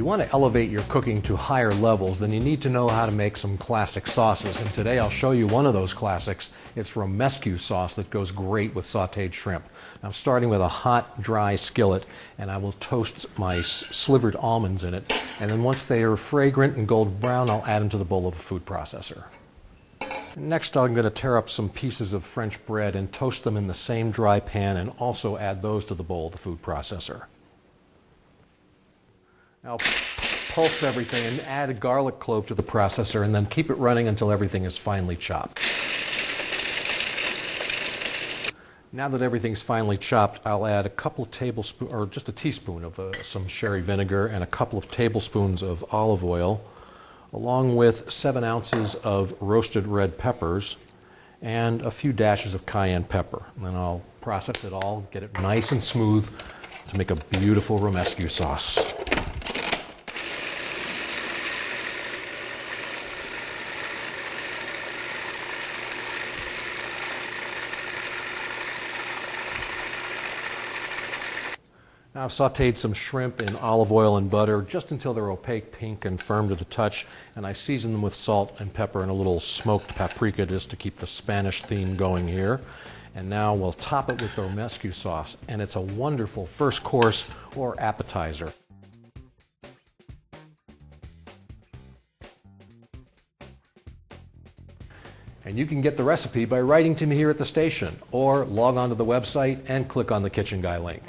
you want to elevate your cooking to higher levels, then you need to know how to make some classic sauces. And today I'll show you one of those classics. It's Romescu sauce that goes great with sautéed shrimp. I'm starting with a hot, dry skillet, and I will toast my slivered almonds in it. And then once they are fragrant and golden brown, I'll add them to the bowl of a food processor. Next, I'm going to tear up some pieces of French bread and toast them in the same dry pan, and also add those to the bowl of the food processor. Now pulse everything and add a garlic clove to the processor, and then keep it running until everything is finely chopped. Now that everything's finely chopped, I'll add a couple of tablespoons, or just a teaspoon of some sherry vinegar and a couple of tablespoons of olive oil, along with 7 ounces of roasted red peppers and a few dashes of cayenne pepper. And then I'll process it all, get it nice and smooth to make a beautiful Romescu sauce. Now I've sautéed some shrimp in olive oil and butter just until they're opaque pink and firm to the touch, and I season them with salt and pepper and a little smoked paprika just to keep the Spanish theme going here. And now we'll top it with the Romescu sauce, and it's a wonderful first course or appetizer. And you can get the recipe by writing to me here at the station, or log on to the website and click on the Kitchen Guy link.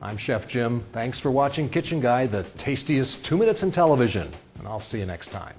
I'm Chef Jim. Thanks for watching Kitchen Guy, the tastiest 2 minutes in television, and I'll see you next time.